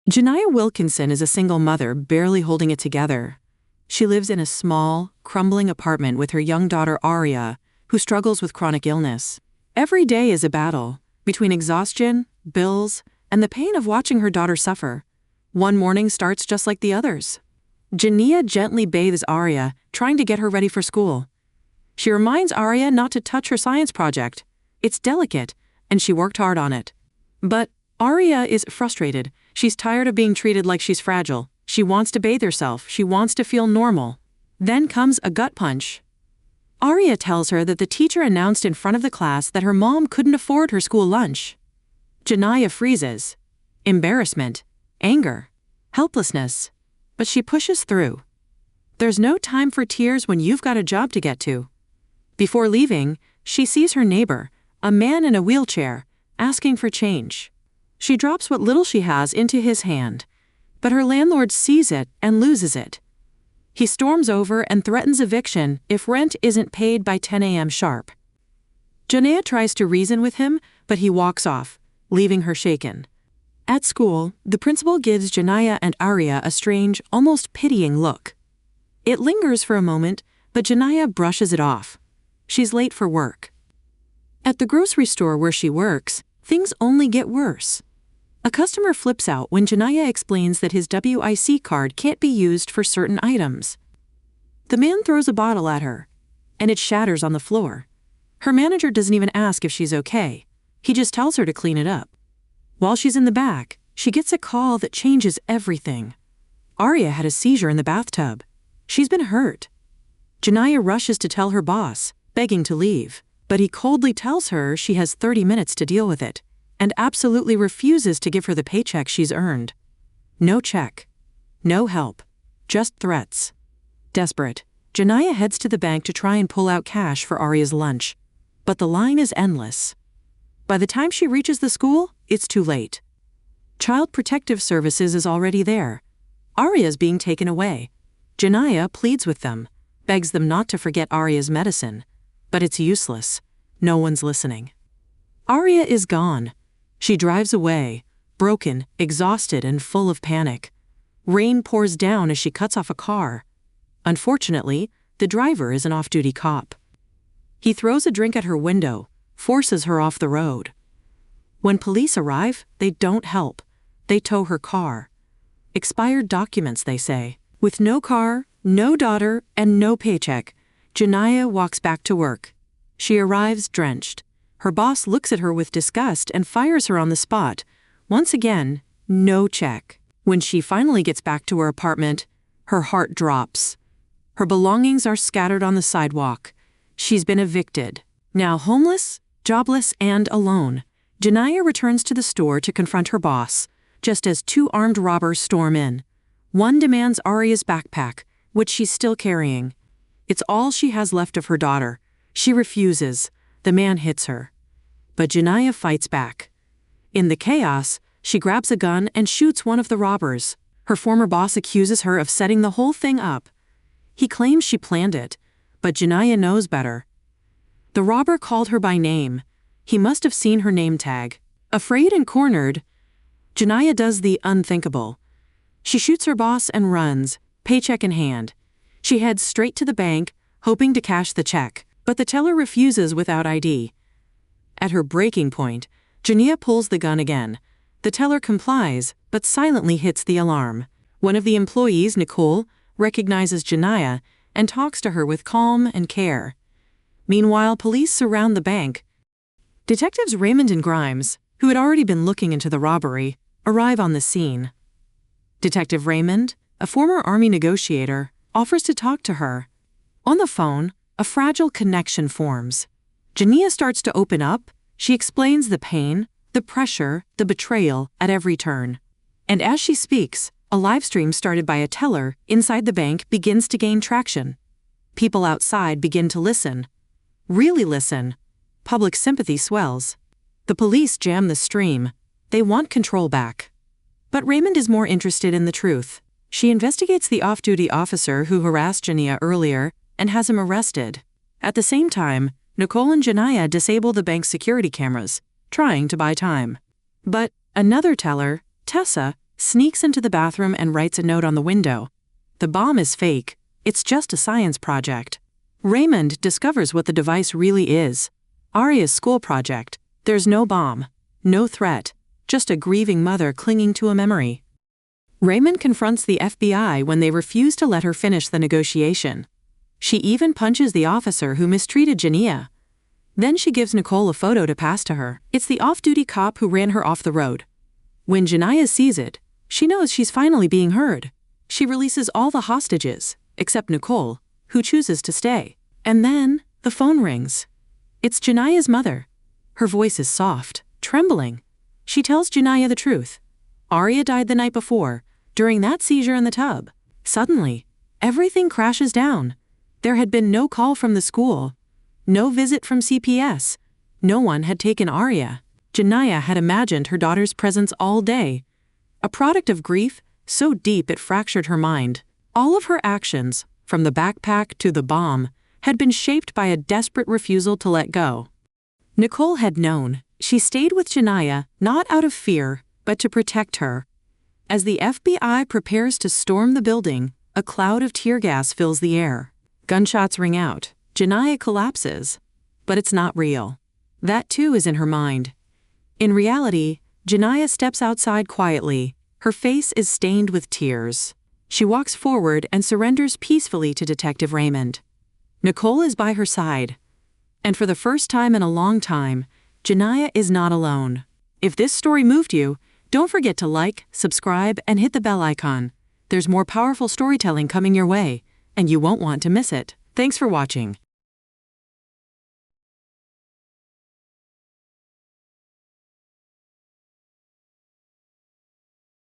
Janiyah Wilkinson is a single mother barely holding it together. She lives in a small, crumbling apartment with her young daughter Aria, who struggles with chronic illness. Every day is a battle, between exhaustion, bills, and the pain of watching her daughter suffer. One morning starts just like the others. Janiyah gently bathes Aria, trying to get her ready for school. She reminds Aria not to touch her science project. It's delicate, and she worked hard on it. But Aria is frustrated. She's tired of being treated like she's fragile. She wants to bathe herself. She wants to feel normal. Then comes a gut punch. Aria tells her that the teacher announced in front of the class that her mom couldn't afford her school lunch. Janiyah freezes. Embarrassment, anger, helplessness. But she pushes through. There's no time for tears when you've got a job to get to. Before leaving, she sees her neighbor, a man in a wheelchair, asking for change. She drops what little she has into his hand, but her landlord sees it and loses it. He storms over and threatens eviction if rent isn't paid by 10 a.m. sharp. Janiyah tries to reason with him, but he walks off, leaving her shaken. At school, the principal gives Janiyah and Aria a strange, almost pitying look. It lingers for a moment, but Janiyah brushes it off. She's late for work. At the grocery store where she works, things only get worse. A customer flips out when Janiyah explains that his WIC card can't be used for certain items. The man throws a bottle at her, and it shatters on the floor. Her manager doesn't even ask if she's okay. He just tells her to clean it up. While she's in the back, she gets a call that changes everything. Aria had a seizure in the bathtub. She's been hurt. Janiyah rushes to tell her boss, begging to leave, but he coldly tells her she has 30 minutes to deal with it, and absolutely refuses to give her the paycheck she's earned. No check. No help. Just threats. Desperate, Janiyah heads to the bank to try and pull out cash for Aria's lunch. But the line is endless. By the time she reaches the school, it's too late. Child Protective Services is already there. Aria's being taken away. Janiyah pleads with them, begs them not to forget Aria's medicine. But it's useless. No one's listening. Aria is gone. She drives away, broken, exhausted, and full of panic. Rain pours down as she cuts off a car. Unfortunately, the driver is an off-duty cop. He throws a drink at her window, forces her off the road. When police arrive, they don't help. They tow her car. Expired documents, they say. With no car, no daughter, and no paycheck, Janiyah walks back to work. She arrives drenched. Her boss looks at her with disgust and fires her on the spot. Once again, no check. When she finally gets back to her apartment, her heart drops. Her belongings are scattered on the sidewalk. She's been evicted. Now homeless, jobless, and alone, Janiyah returns to the store to confront her boss, just as two armed robbers storm in. One demands Aria's backpack, which she's still carrying. It's all she has left of her daughter. She refuses. The man hits her. But Janiyah fights back. In the chaos, she grabs a gun and shoots one of the robbers. Her former boss accuses her of setting the whole thing up. He claims she planned it, but Janiyah knows better. The robber called her by name. He must have seen her name tag. Afraid and cornered, Janiyah does the unthinkable. She shoots her boss and runs, paycheck in hand. She heads straight to the bank, hoping to cash the check. But the teller refuses without ID. At her breaking point, Janiyah pulls the gun again. The teller complies, but silently hits the alarm. One of the employees, Nicole, recognizes Janiyah and talks to her with calm and care. Meanwhile, police surround the bank. Detectives Raymond and Grimes, who had already been looking into the robbery, arrive on the scene. Detective Raymond, a former Army negotiator, offers to talk to her. On the phone, a fragile connection forms. Janiyah starts to open up. She explains the pain, the pressure, the betrayal at every turn. And as she speaks, a live stream started by a teller inside the bank begins to gain traction. People outside begin to listen. Really listen. Public sympathy swells. The police jam the stream. They want control back. But Raymond is more interested in the truth. She investigates the off-duty officer who harassed Janiyah earlier and has him arrested. At the same time, Nicole and Janiyah disable the bank's security cameras, trying to buy time. But another teller, Tessa, sneaks into the bathroom and writes a note on the window. The bomb is fake. It's just a science project. Raymond discovers what the device really is. Aria's school project. There's no bomb. No threat. Just a grieving mother clinging to a memory. Raymond confronts the FBI when they refuse to let her finish the negotiation. She even punches the officer who mistreated Jania. Then she gives Nicole a photo to pass to her. It's the off-duty cop who ran her off the road. When Jania sees it, she knows she's finally being heard. She releases all the hostages, except Nicole, who chooses to stay. And then, the phone rings. It's Jania's mother. Her voice is soft, trembling. She tells Jania the truth. Aria died the night before, during that seizure in the tub. Suddenly, everything crashes down. There had been no call from the school. No visit from CPS. No one had taken Aria. Jania had imagined her daughter's presence all day. A product of grief so deep it fractured her mind. All of her actions, from the backpack to the bomb, had been shaped by a desperate refusal to let go. Nicole had known. She stayed with Jania, not out of fear, but to protect her. As the FBI prepares to storm the building, a cloud of tear gas fills the air. Gunshots ring out. Jania collapses. But it's not real. That too is in her mind. In reality, Jania steps outside quietly. Her face is stained with tears. She walks forward and surrenders peacefully to Detective Raymond. Nicole is by her side. And for the first time in a long time, Jania is not alone. If this story moved you, don't forget to like, subscribe, and hit the bell icon. There's more powerful storytelling coming your way, and you won't want to miss it. Thanks for watching.